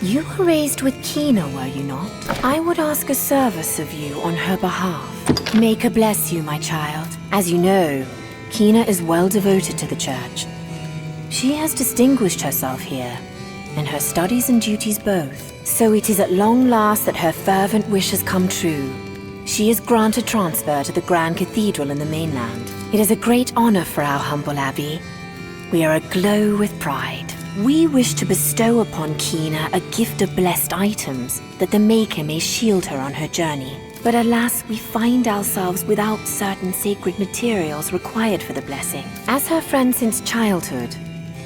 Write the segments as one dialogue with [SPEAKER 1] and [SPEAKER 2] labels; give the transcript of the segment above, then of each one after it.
[SPEAKER 1] You were raised with Kina, were you not? I would ask a service of you on her behalf. May her bless you, my child. As you know, Kina is well devoted to the church. She has distinguished herself here, in her studies and duties both. So it is at long last that her fervent wish has come true. She is granted transfer to the Grand Cathedral in the mainland. It is a great honor for our humble abbey. We are aglow with pride. We wish to bestow upon Kina a gift of blessed items that the Maker may shield her on her journey. But alas, we find ourselves without certain sacred materials required for the blessing. As her friend since childhood,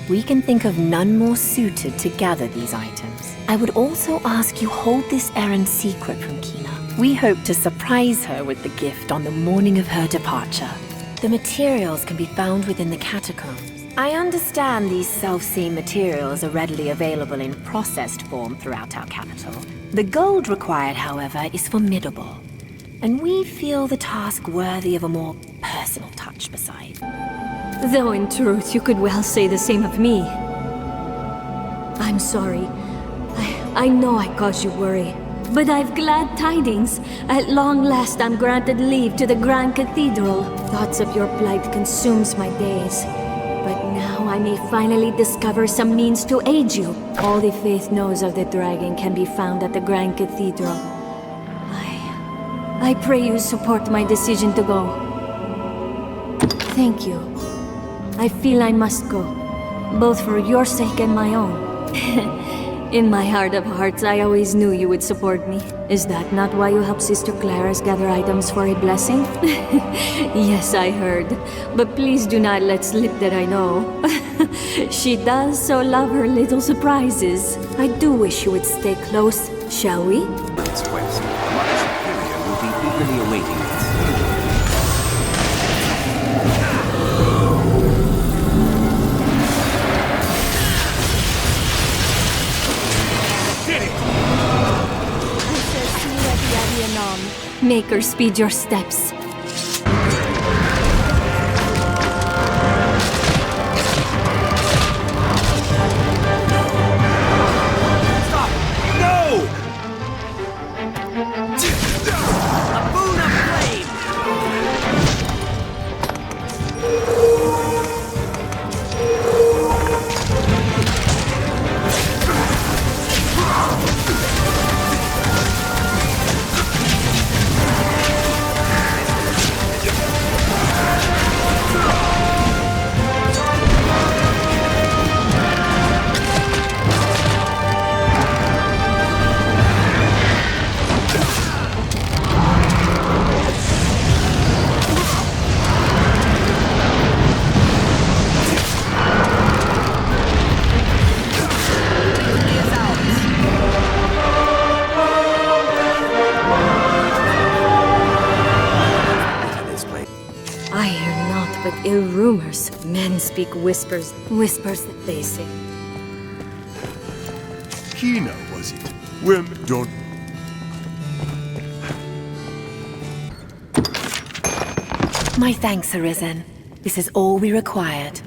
[SPEAKER 1] we can think of none more suited to gather these items. I would also ask you hold this errand secret from Kina. We hope to surprise her with the gift on the morning of her departure. The materials can be found within the catacombs. I understand these self-same materials are readily available in processed form throughout our capital. The gold required, however, is formidable, and we feel the task worthy of a more personal touch beside.
[SPEAKER 2] Though in truth, you could well say the same of me. I'm sorry. I know I caused you worry. But I've glad tidings. At long last I'm granted leave to the Grand Cathedral. Thoughts of your plight consumes my days. But now I may finally discover some means to aid you. All the faith knows of the dragon can be found at the Grand Cathedral. I pray you support my decision to go. Thank you. I feel I must go, both for your sake and my own. In my heart of hearts, I always knew you would support me. Is that not why you helped Sister Clara's gather items for a blessing? Yes, I heard. But please do not let slip that I know. She does so love her little surprises. I do wish you would stay close, shall we?
[SPEAKER 3] Its quest. Mother Superior will be eagerly awaiting it.
[SPEAKER 2] Make her speed your steps.
[SPEAKER 3] Stop! No! A boon of flame!
[SPEAKER 2] Ill rumors. Men speak whispers. Whispers that they say.
[SPEAKER 4] Kina, was it? Women don't...
[SPEAKER 1] My thanks, Arisen. This is all we required.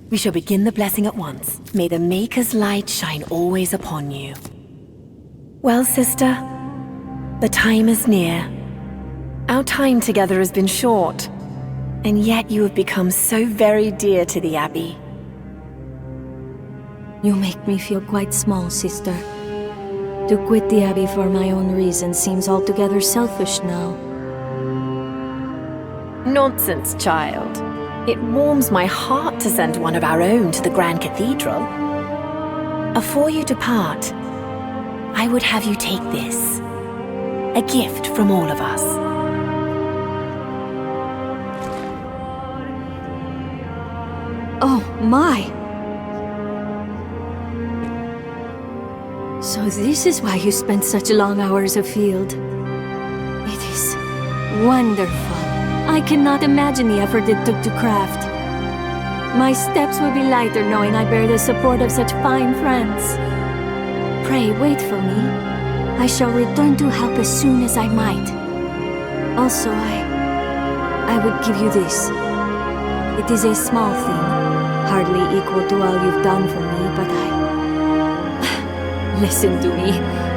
[SPEAKER 1] We shall begin the blessing at once. May the Maker's light shine always upon you. Well, sister, the time is near. Our time together has been short. And yet you have become so very dear to the Abbey.
[SPEAKER 2] You make me feel quite small, sister. To quit the Abbey for my own reasons seems altogether selfish now.
[SPEAKER 1] Nonsense, child. It warms my heart to send one of our own to the Grand Cathedral. Afore you depart, I would have you take this. A gift from all of us.
[SPEAKER 2] Oh, my! So this is why you spent such long hours afield. It is wonderful. I cannot imagine the effort it took to craft. My steps will be lighter knowing I bear the support of such fine friends. Pray, wait for me. I shall return to help as soon as I might. Also, I would give you this. It is a small thing. Hardly equal to all you've done for me, but Listen to me.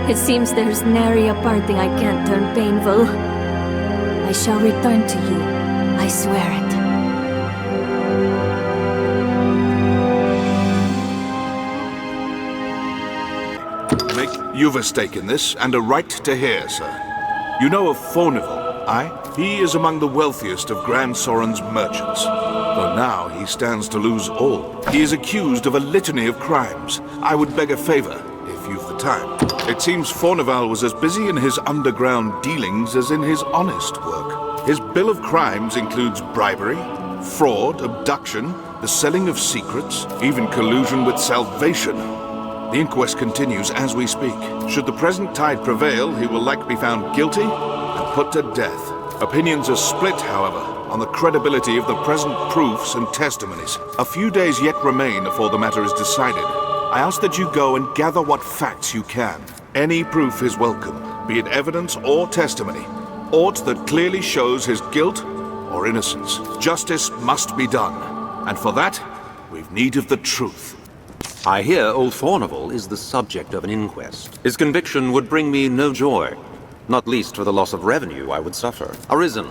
[SPEAKER 2] It seems there's nary a parting I can't turn painful. I shall return to you. I swear it.
[SPEAKER 3] You've a stake in this, and a right to hear, sir. You know of Fournival, aye? He is among the wealthiest of Grand Soren's merchants. Though now he stands to lose all. He is accused of a litany of crimes. I would beg a favor, if you've the time. It seems Fournival was as busy in his underground dealings as in his honest work. His bill of crimes includes bribery, fraud, abduction, the selling of secrets, even collusion with Salvation. The inquest continues as we speak. Should the present tide prevail, he will likely be found guilty and put to death. Opinions are split, however, on the credibility of the present proofs and testimonies. A few days yet remain before the matter is decided. I ask that you go and gather what facts you can. Any proof is welcome, be it evidence or testimony. Aught that clearly shows his guilt or innocence. Justice must be done, and for that, we've need of the truth.
[SPEAKER 5] I hear old Fournival is the subject of an inquest. His conviction would bring me no joy, not least for the loss of revenue I would suffer. Arisen,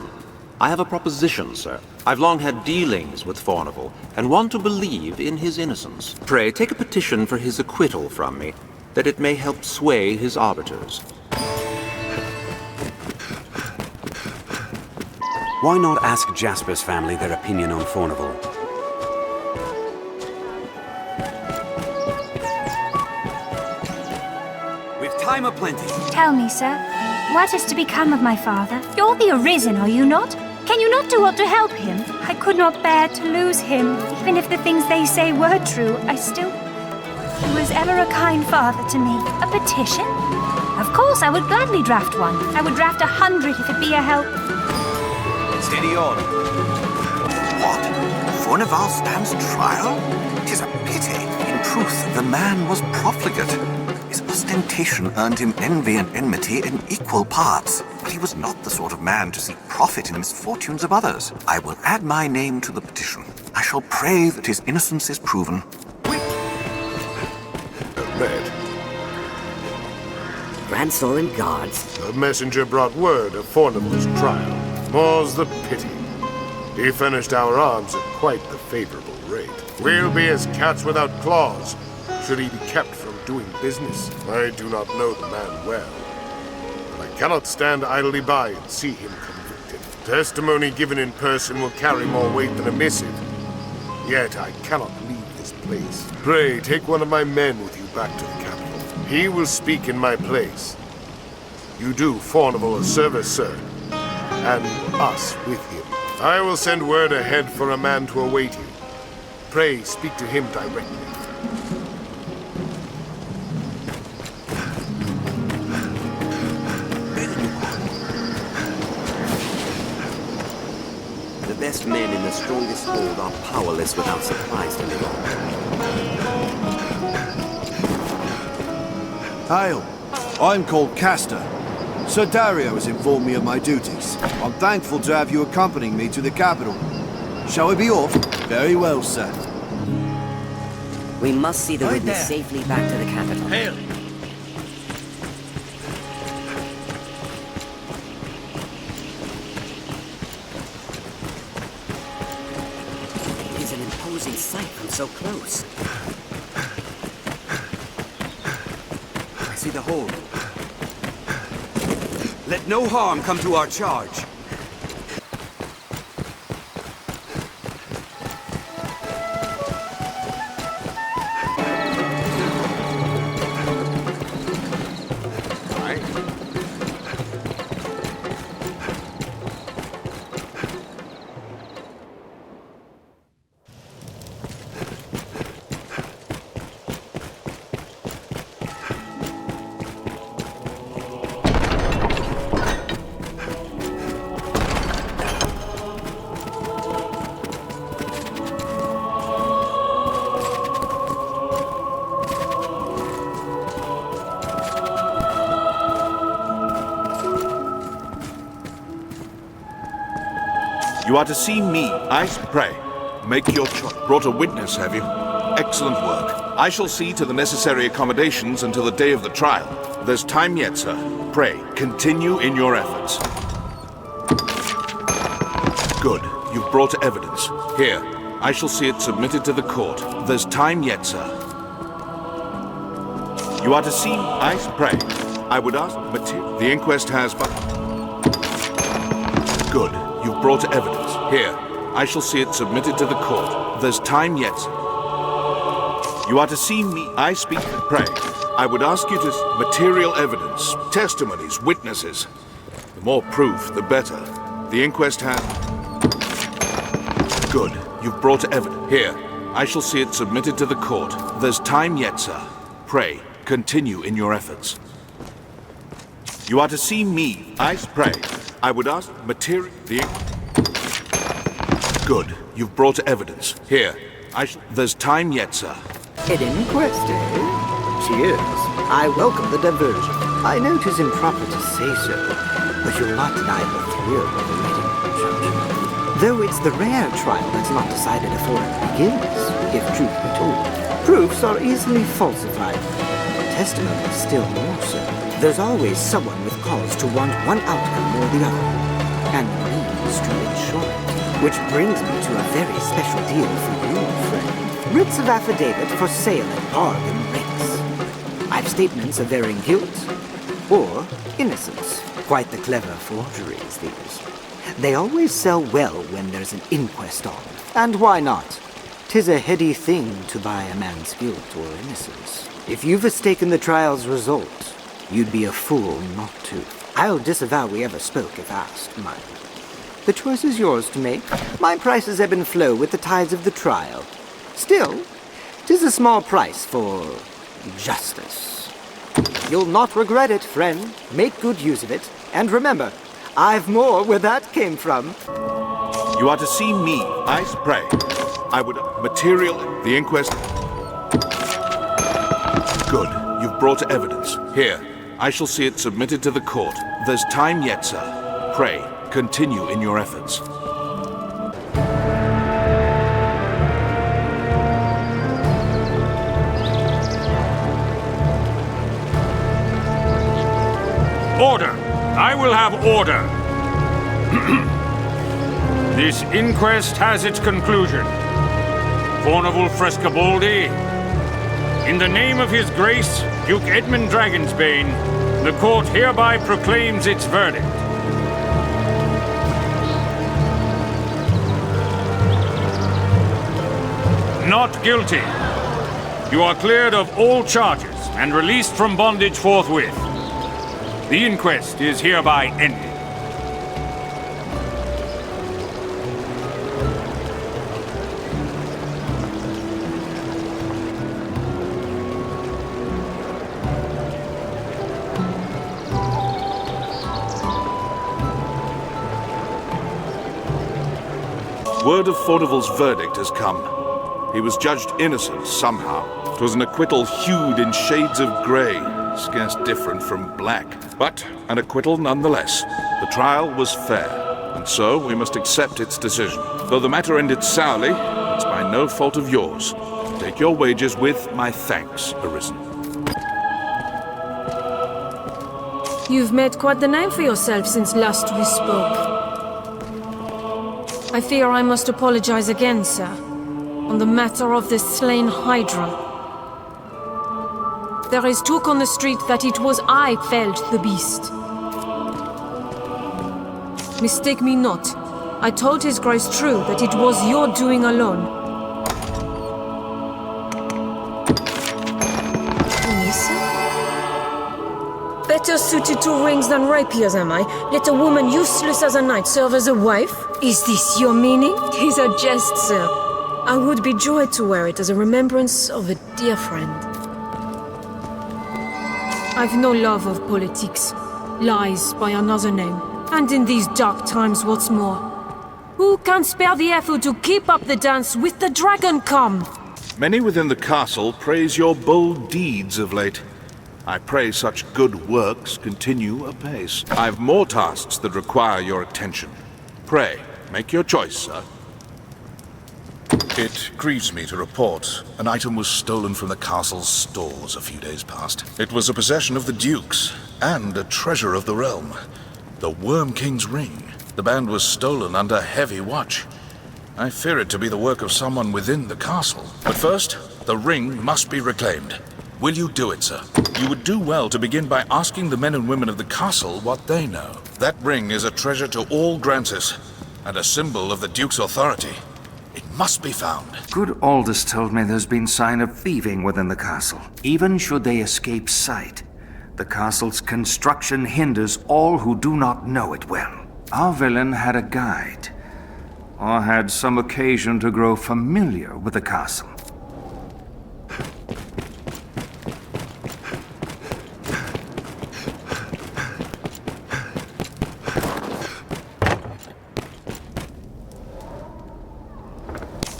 [SPEAKER 5] I have a proposition, sir. I've long had dealings with Fournival, and want to believe in his innocence. Pray, take a petition for his acquittal from me, that it may help sway his arbiters.
[SPEAKER 6] Why not ask Jasper's family their opinion on Fournival? Time aplenty.
[SPEAKER 7] Tell me, sir, what is to become of my father? You're the Arisen, are you not? Can you not do aught to help him? I could not bear to lose him. Even if the things they say were true, He was ever a kind father to me. A petition? Of course, I would gladly draft one. I would draft 100 if it be a help.
[SPEAKER 8] Steady on. What? Fournival stands trial? 'Tis a pity. In truth, the man was profligate. His ostentation earned him envy and enmity in equal parts. But he was not the sort of man to seek profit in the misfortunes of others. I will add my name to the petition. I shall pray that his innocence is proven.
[SPEAKER 4] Red.
[SPEAKER 9] Grand Soren guards.
[SPEAKER 4] The messenger brought word of Fournival's trial. More's the pity. He furnished our arms at quite the favorable rate. We'll be as cats without claws, should he be kept from doing business. I do not know the man well, but I cannot stand idly by and see him convicted. Testimony given in person will carry more weight than a missive. Yet I cannot leave this place. Pray, take one of my men with you back to the capital. He will speak in my place. You do Fournival a service, sir, and us with him. I will send word ahead for a man to await you. Pray, speak to him directly.
[SPEAKER 9] The best men in the strongest hold are powerless without supplies to live on.
[SPEAKER 10] Hail! I'm called Castor. Sir Dario has informed me of my duties. I'm thankful to have you accompanying me to the capital. Shall we be off? Very well, sir.
[SPEAKER 9] We must see the witness safely back to the capital.
[SPEAKER 8] Hail!
[SPEAKER 9] It is an imposing sight from so close. I see the hold.
[SPEAKER 6] Let no harm come to our charge.
[SPEAKER 3] You are to see me. I pray. Make your choice. Brought a witness, have you? Excellent work. I shall see to the necessary accommodations until the day of the trial. There's time yet, sir. Pray, continue in your efforts. Good. You've brought evidence. Here, I shall see it submitted to the court. There's time yet, sir. You are to see... I pray. I would ask... The inquest has... Good. You've brought evidence. Here, I shall see it submitted to the court. There's time yet, sir. You are to see me... I speak... Pray. I would ask you to... Material evidence. Testimonies. Witnesses. The more proof, the better. The inquest has... Good. You've brought evidence. Here, I shall see it submitted to the court. There's time yet, sir. Pray, continue in your efforts. You are to see me. I pray. I would ask material... Good. You've brought evidence. Here, there's time yet, sir.
[SPEAKER 11] An inquest, eh? Cheers. I welcome the diversion. I know 'tis improper to say so, but you'll not deny the thrill of awaiting judgment. Though it's the rare trial that's not decided before it begins, if truth be told. Proofs are easily falsified. Testimony still more so. There's always someone with cause to want one outcome or the other, and means to ensure it. Which brings me to a very special deal for you, friend. Writs of affidavit for sale at bargain rates. I've statements of varying guilt or innocence. Quite the clever forgeries, these. They always sell well when there's an inquest on. And why not? 'Tis a heady thing to buy a man's guilt or innocence. If you've mistaken the trial's result, you'd be a fool not to. I'll disavow we ever spoke if asked, mind. The choice is yours to make. My prices ebb and flow with the tides of the trial. Still, 'tis a small price for justice. You'll not regret it, friend. Make good use of it. And remember, I've more where that came from.
[SPEAKER 3] You are to see me. I pray. I would... Material... The inquest... Good. You've brought evidence. Here. I shall see it submitted to the court. There's time yet, sir. Pray, continue in your efforts.
[SPEAKER 12] Order! I will have order! This inquest has its conclusion. Fornival Frescobaldi, in the name of His Grace, Duke Edmund Dragonsbane, the court hereby proclaims its verdict. Not guilty. You are cleared of all charges and released from bondage forthwith. The inquest is hereby ended.
[SPEAKER 3] Word of Fornival's verdict has come. He was judged innocent somehow. 'Twas an acquittal hued in shades of grey, scarce different from black. But an acquittal nonetheless. The trial was fair, and so we must accept its decision. Though the matter ended sourly, it's by no fault of yours. Take your wages with my thanks, Arisen.
[SPEAKER 13] You've made quite the name for yourself since last we spoke. I fear I must apologize again, sir, on the matter of the slain Hydra. There is talk on the street that it was I felled the beast. Mistake me not. I told His Grace true that it was your doing alone. Better suited to rings than rapiers, am I? Let a woman useless as a knight serve as a wife? Is this your meaning? 'Tis a jest, sir. I would be joyed to wear it as a remembrance of a dear friend. I've no love of politics. Lies by another name. And in these dark times, what's more? Who can spare the effort to keep up the dance with the dragon come?
[SPEAKER 3] Many within the castle praise your bold deeds of late. I pray such good works continue apace. I've more tasks that require your attention. Pray, make your choice, sir. It grieves me to report an item was stolen from the castle's stores a few days past. It was a possession of the Duke's and a treasure of the realm. The Worm King's ring. The band was stolen under heavy watch. I fear it to be the work of someone within the castle. But first, the ring must be reclaimed. Will you do it, sir? You would do well to begin by asking the men and women of the castle what they know. That ring is a treasure to all Grancis, and a symbol of the Duke's authority. It must be found.
[SPEAKER 14] Good Aldous told me there's been sign of thieving within the castle, even should they escape sight. The castle's construction hinders all who do not know it well. Our villain had a guide, or had some occasion to grow familiar with the castle.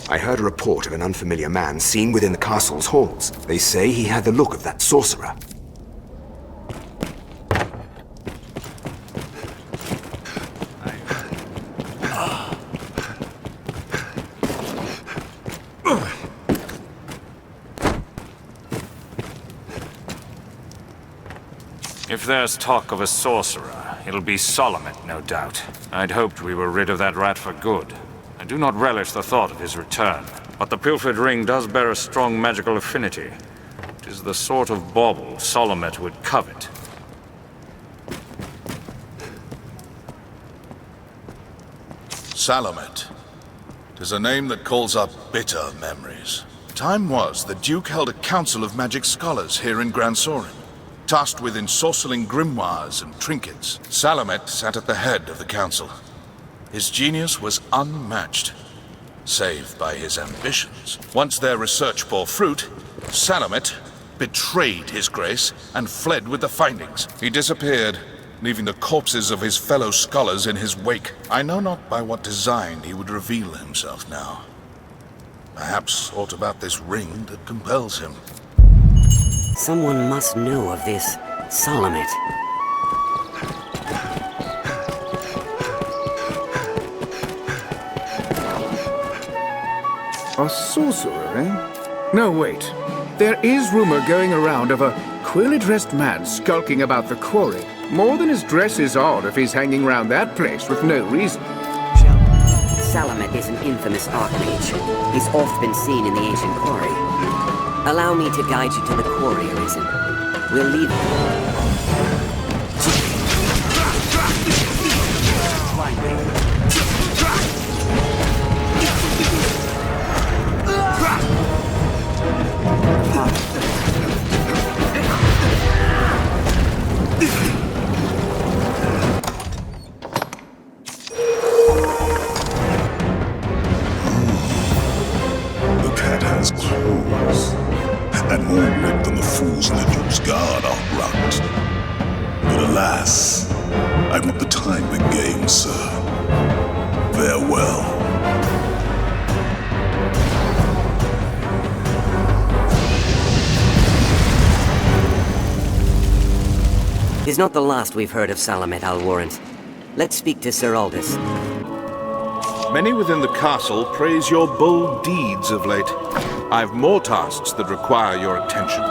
[SPEAKER 15] I heard a report of an unfamiliar man seen within the castle's halls. They say he had the look of that sorcerer.
[SPEAKER 12] If there's talk of a sorcerer, it'll be Solomon, no doubt. I'd hoped we were rid of that rat for good. I do not relish the thought of his return, but the pilfered ring does bear a strong magical affinity. It is the sort of bauble Solomon would covet.
[SPEAKER 3] Salamet. 'Tis a name that calls up bitter memories. Time was the Duke held a council of magic scholars here in Gran Soren, tasked with ensorceling grimoires and trinkets. Salamet sat at the head of the council. His genius was unmatched, save by his ambitions. Once their research bore fruit, Salamet betrayed his grace and fled with the findings. He disappeared, leaving the corpses of his fellow scholars in his wake. I know not by what design he would reveal himself now. Perhaps aught about this ring that compels him.
[SPEAKER 11] Someone must know of this Salamet.
[SPEAKER 16] A sorcerer, eh? No, wait. There is rumor going around of a queerly-dressed man skulking about the quarry. More than his dress is odd if he's hanging around that place with no reason.
[SPEAKER 11] Salamet is an infamous archmage. He's oft been seen in the ancient quarry. Allow me to guide you to the quarry, Arisen. We'll leave
[SPEAKER 17] The cat has claws, and more wit than the fools in the Duke's guard outrun. But alas, I've not the time to game, sir. Farewell.
[SPEAKER 11] Is not the last we've heard of Salamet, I'll warrant. Let's speak to Sir Aldous.
[SPEAKER 3] Many within the castle praise your bold deeds of late. I've more tasks that require your attention.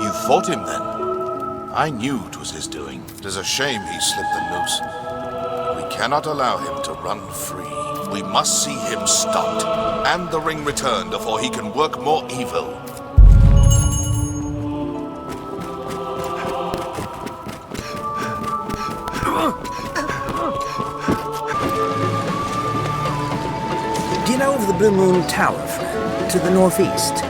[SPEAKER 3] You fought him then? I knew 'twas his doing. 'Tis a shame he slipped the noose. We cannot allow him to run free. We must see him stopped, and the ring returned before he can work more evil.
[SPEAKER 18] Do you know of the Blue Moon Tower, friend, to the northeast?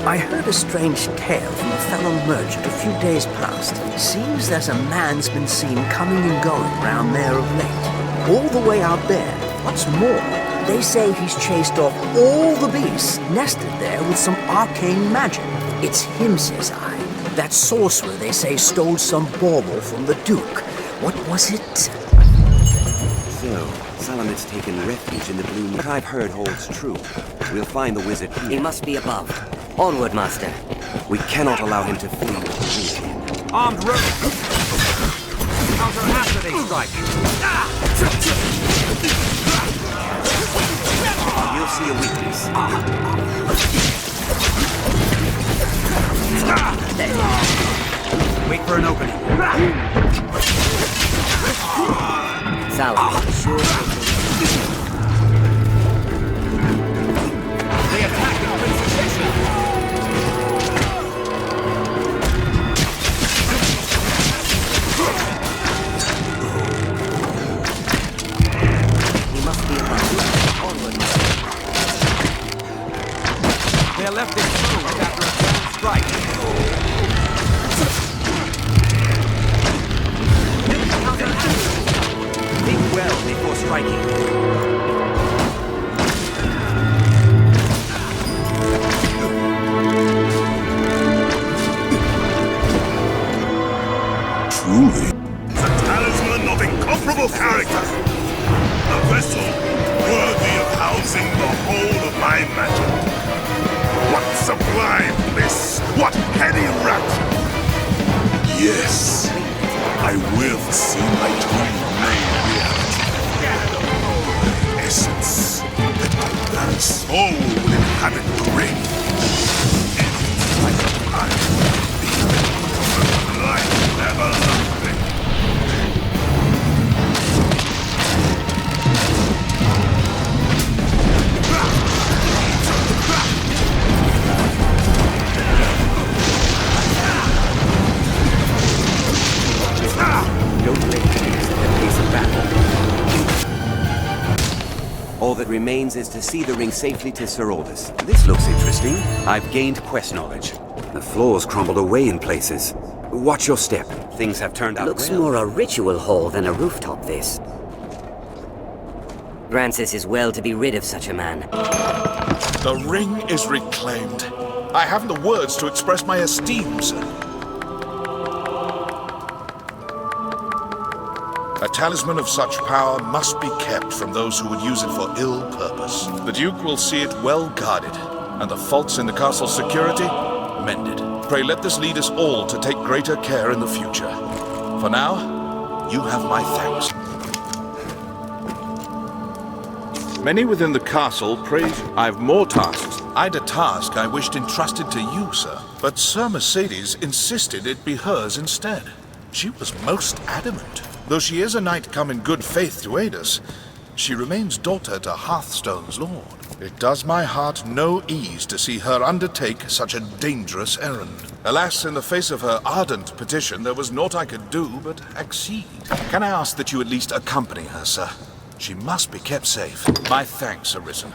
[SPEAKER 18] I heard a strange tale from a fellow merchant a few days past. Seems there's a man's been seen coming and going round there of late, all the way out there. What's more, they say he's chased off all the beasts nested there with some arcane magic. It's him, says I. That sorcerer, they say, stole some bauble from the Duke. What was it?
[SPEAKER 6] So, Salamet's taken refuge in the Blue Moon. What I've heard holds true. We'll find the wizard here.
[SPEAKER 11] He must be above. Onward, Master.
[SPEAKER 6] We cannot allow him to flee with the ring.
[SPEAKER 9] Armed rope! Counter after they strike!
[SPEAKER 6] we'll see a weakness.
[SPEAKER 18] Wait for an opening. Salad.
[SPEAKER 6] They attack the prince's station!
[SPEAKER 18] He must be onward.
[SPEAKER 6] Their left exposed after a grand strike.
[SPEAKER 18] Think well before striking.
[SPEAKER 17] Truly, a talisman of incomparable character. A vessel worthy of housing the whole of my magic. What sublime bliss! What heady rapture! Yes, I will see my dream made reality. Essence, that my very soul will inhabit the ring. Life everlasting.
[SPEAKER 18] Don't let him at the pace of battle.
[SPEAKER 6] All that remains is to see the ring safely to Sir Aldous. This looks interesting. I've gained quest knowledge. The floors crumbled away in places. Watch your step. Things have turned out
[SPEAKER 18] Looks
[SPEAKER 6] well.
[SPEAKER 18] more a ritual hall than a rooftop, this. Francis is well to be rid of such a man.
[SPEAKER 3] The ring is reclaimed. I haven't the words to express my esteem, sir. A talisman of such power must be kept from those who would use it for ill purpose. The Duke will see it well guarded, and the faults in the castle's security mended. Pray let this lead us all to take greater care in the future. For now, you have my thanks. Many within the castle praise you. I have more tasks. I'd a task I wished entrusted to you, sir. But Sir Mercedes insisted it be hers instead. She was most adamant. Though she is a knight come in good faith to aid us, she remains daughter to Hearthstone's lord. It does my heart no ease to see her undertake such a dangerous errand. Alas, in the face of her ardent petition, there was naught I could do but accede. Can I ask that you at least accompany her, sir? She must be kept safe. My thanks, Arisen.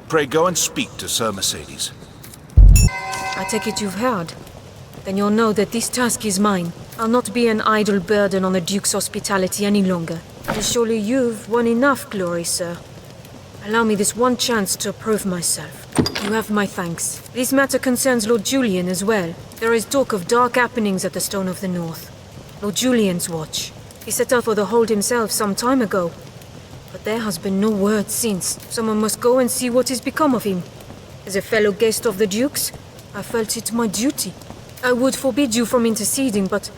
[SPEAKER 3] Pray go and speak to Sir Mercedes.
[SPEAKER 13] I take it you've heard. Then you'll know that this task is mine. I'll not be an idle burden on the Duke's hospitality any longer. And surely you've won enough glory, sir. Allow me this one chance to prove myself. You have my thanks. This matter concerns Lord Julian as well. There is talk of dark happenings at the Stone of the North. Lord Julian's watch. He set out for the hold himself some time ago. But there has been no word since. Someone must go and see what has become of him. As a fellow guest of the Duke's, I felt it my duty. I would forbid you from interceding, but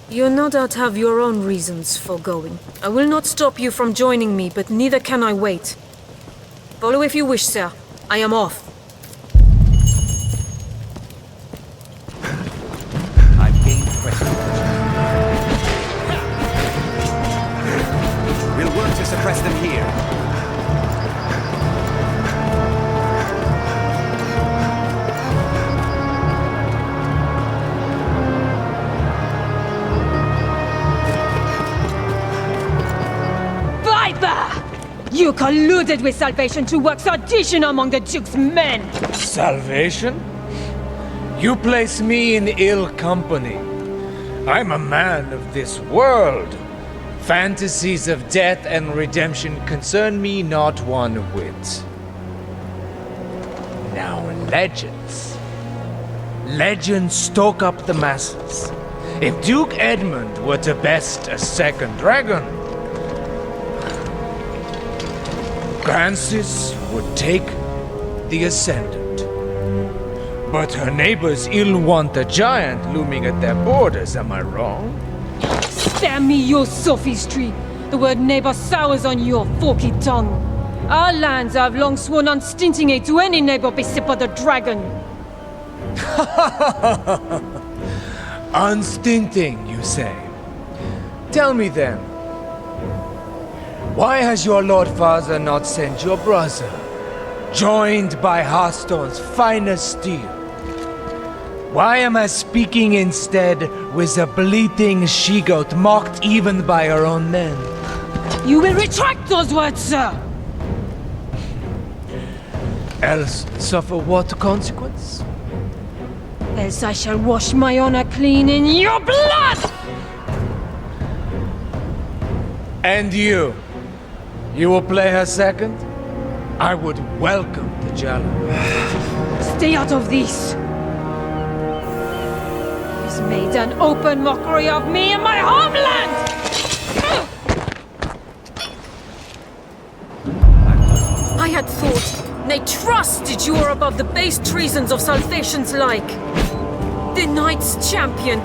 [SPEAKER 13] you no doubt have your own reasons for going. I will not stop you from joining me, but neither can I wait. Follow if you wish, sir. I am off.
[SPEAKER 6] I've gained quest knowledge. We'll work to suppress them here.
[SPEAKER 19] You colluded with Salvation to work sedition among the Duke's men!
[SPEAKER 20] Salvation? You place me in ill company. I'm a man of this world. Fantasies of death and redemption concern me not one whit. Now legends. Legends stoke up the masses. If Duke Edmund were to best a second dragon, Francis would take the ascendant. But her neighbors ill want a giant looming at their borders, am I wrong?
[SPEAKER 19] Spare me your sophistry! The word neighbor sours on your forky tongue. Our lands have long sworn unstinting aid to any neighbor beset by the dragon.
[SPEAKER 20] Unstinting, you say? Tell me then, why has your Lord Father not sent your brother, joined by Hearthstone's finest steel? Why am I speaking instead with a bleating she-goat mocked even by her own men?
[SPEAKER 19] You will retract those words, sir!
[SPEAKER 20] Else suffer what consequence?
[SPEAKER 19] Else I shall wash my honor clean in your blood!
[SPEAKER 20] And you? You will play her second? I would welcome the challenge.
[SPEAKER 19] Stay out of this! He's made an open mockery of me and my homeland!
[SPEAKER 13] I had thought, nay trusted you were above the base treasons of Salvation's like. The Knight's champion.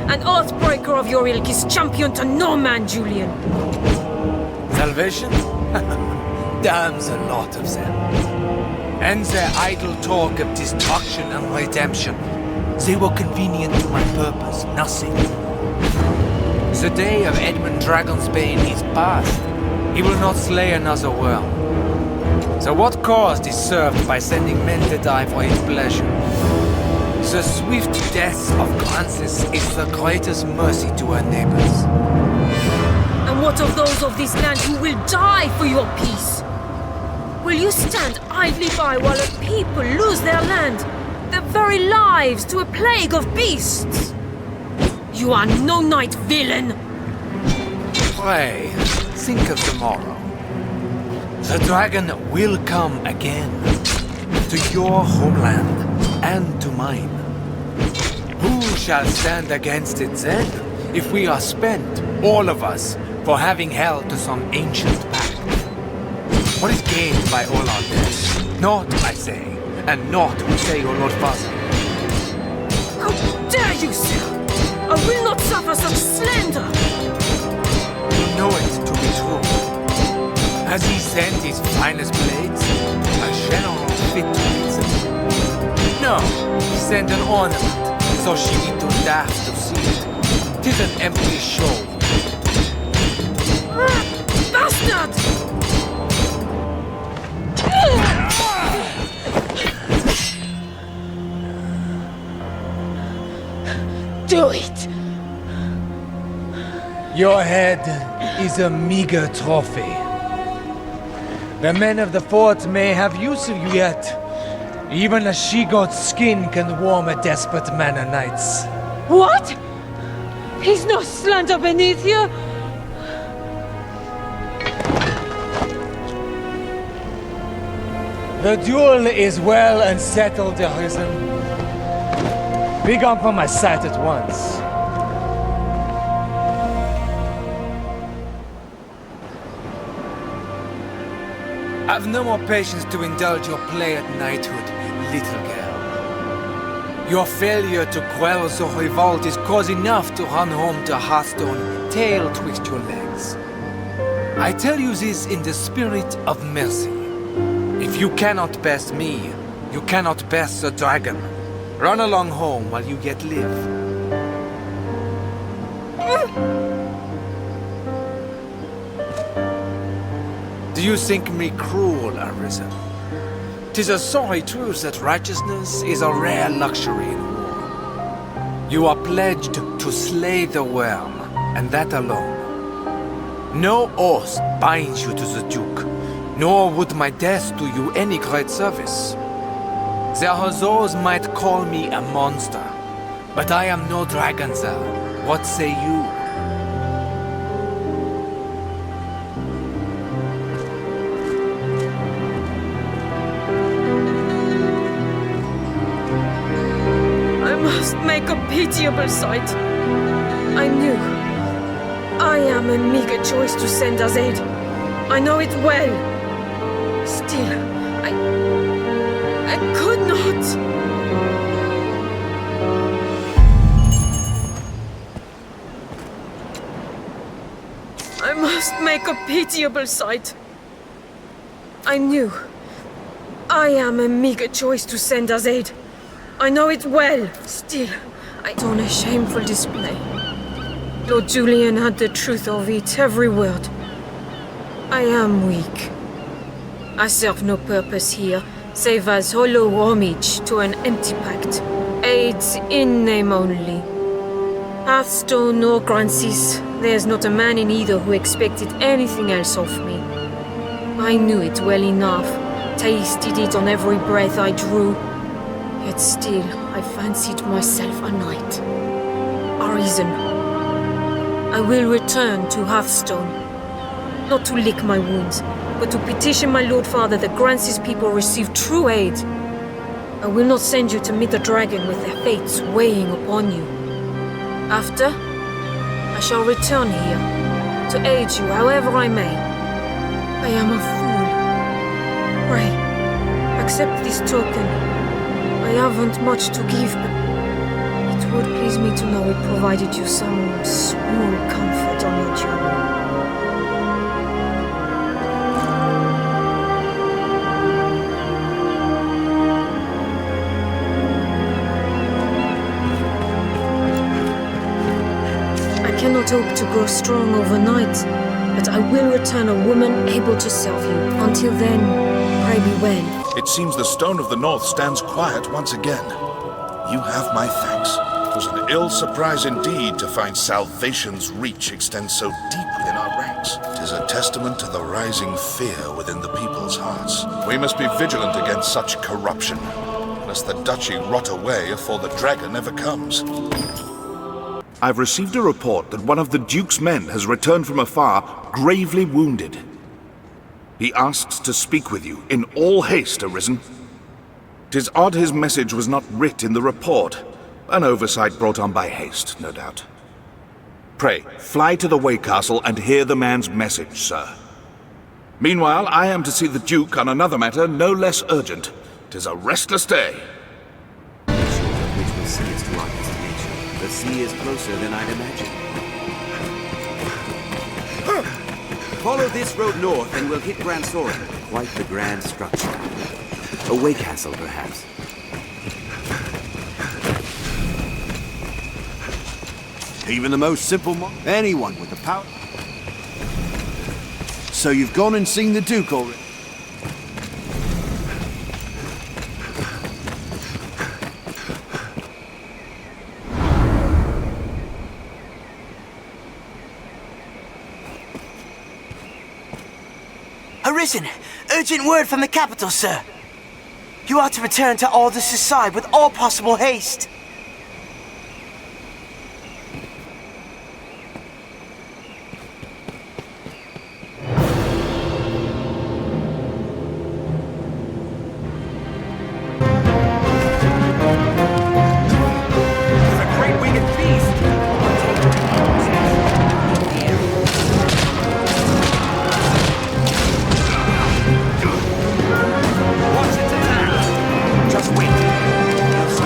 [SPEAKER 13] An Earthbreaker of your ilk is champion to no man, Julian.
[SPEAKER 20] Salvation? Damns a lot of them. And their idle talk of destruction and redemption. They were convenient to my purpose, nothing. The day of Edmund Dragonsbane is past. He will not slay another world. So what cause is served by sending men to die for his pleasure? The swift death of Francis is the greatest mercy to her neighbors.
[SPEAKER 13] And what of those of this land who will die for your peace? Will you stand idly by while a people lose their land, their very lives to a plague of beasts? You are no knight, villain!
[SPEAKER 20] Pray, think of tomorrow. The dragon will come again. To your homeland and to mine. Who shall stand against it then, if we are spent, all of us, for having held to some ancient pact? What is gained by all our deaths? Naught, I say, and naught will say your Lord Father.
[SPEAKER 13] How dare you, sir! I will not suffer such slander!
[SPEAKER 20] You know it to be true. Has he sent his finest blades? A general fit to it. No, he sent an ornament, so she need to laugh to see it. 'Tis an empty show.
[SPEAKER 13] Bastard!
[SPEAKER 19] Do it!
[SPEAKER 20] Your head is a meager trophy. The men of the fort may have use of you yet. Even a she-goat's skin can warm a desperate man o' nights.
[SPEAKER 19] What? He's no slander beneath you!
[SPEAKER 20] The duel is well and settled, Arisen. Be gone from my sight at once. I've no more patience to indulge your play at knighthood, little girl. Your failure to quell the revolt is cause enough to run home to Hearthstone, tail twixt your legs. I tell you this in the spirit of mercy. If you cannot best me, you cannot best the dragon. Run along home while you yet live. Do you think me cruel, Arisen? 'Tis a sorry truth that righteousness is a rare luxury in war. You are pledged to slay the worm, and that alone. No oath binds you to the Duke, nor would my death do you any great service. There are those might call me a monster, but I am no dragon, sir. What say you?
[SPEAKER 13] I must make a pitiable sight. I knew. I am a meager choice to send as aid. I know it well. Still, I could not. I must make a pitiable sight. I knew. I am a meager choice to send as aid. I know it well. Still, I done a shameful display. Lord Julian had the truth of it, every word. I am weak. I serve no purpose here, save as hollow homage to an empty pact. Aids in name only. Hearthstone or Grancis, there's not a man in either who expected anything else of me. I knew it well enough, tasted it on every breath I drew. Yet still, I fancied myself a knight. Arisen. I will return to Hearthstone. Not to lick my wounds, but to petition my Lord Father that Grancis people receive true aid. I will not send you to meet the dragon with their fates weighing upon you. After, I shall return here, to aid you however I may. I am a fool. Pray, accept this token. I haven't much to give, but it would please me to know it provided you some small comfort on your journey. I cannot hope to grow strong overnight, but I will return a woman able to serve you. Until then, pray be well.
[SPEAKER 3] It seems the Stone of the North stands quiet once again. You have my thanks. It was an ill surprise indeed to find salvation's reach extend so deep within our ranks. 'Tis a testament to the rising fear within the people's hearts. We must be vigilant against such corruption, lest the duchy rot away afore the dragon ever comes. I've received a report that one of the Duke's men has returned from afar, gravely wounded. He asks to speak with you, in all haste, Arisen. 'Tis odd his message was not writ in the report. An oversight brought on by haste, no doubt. Pray, fly to the Way Castle and hear the man's message, sir. Meanwhile, I am to see the Duke on another matter no less urgent. 'Tis a restless day.
[SPEAKER 6] Which will see us to our destination. The sea is closer than I'd imagined. Follow this road north and we'll hit Grand Soren. Quite the grand structure. A Way Castle, perhaps.
[SPEAKER 10] Even the most simple anyone with the power. So you've gone and seen the Duke already?
[SPEAKER 21] Arisen! Urgent word from the capital, sir! You are to return to Aldous' side with all possible haste!
[SPEAKER 6] Just wait. You'll see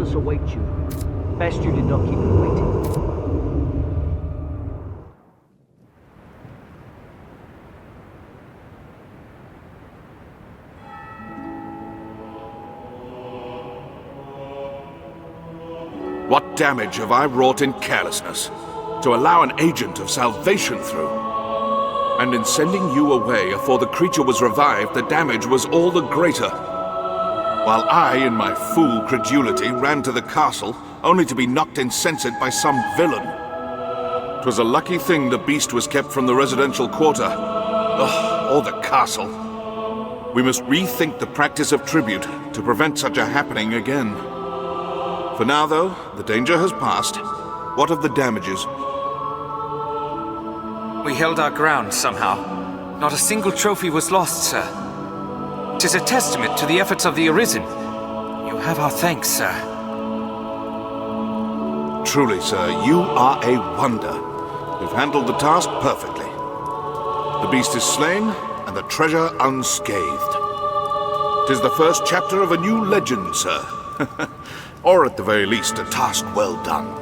[SPEAKER 1] Marvelous await you. Best you did not keep me waiting.
[SPEAKER 3] What damage have I wrought in carelessness to allow an agent of salvation through? And in sending you away afore the creature was revived, the damage was all the greater. While I, in my fool credulity, ran to the castle, only to be knocked insensate by some villain. 'Twas a lucky thing the beast was kept from the residential quarter. Ugh, or the castle. We must rethink the practice of tribute to prevent such a happening again. For now, though, the danger has passed. What of the damages?
[SPEAKER 22] We held our ground somehow. Not a single trophy was lost, sir. 'Tis a testament to the efforts of the Arisen. You have our thanks, sir.
[SPEAKER 3] Truly, sir, you are a wonder. You've handled the task perfectly. The beast is slain, and the treasure unscathed. 'Tis the first chapter of a new legend, sir. Or at the very least, a task well done.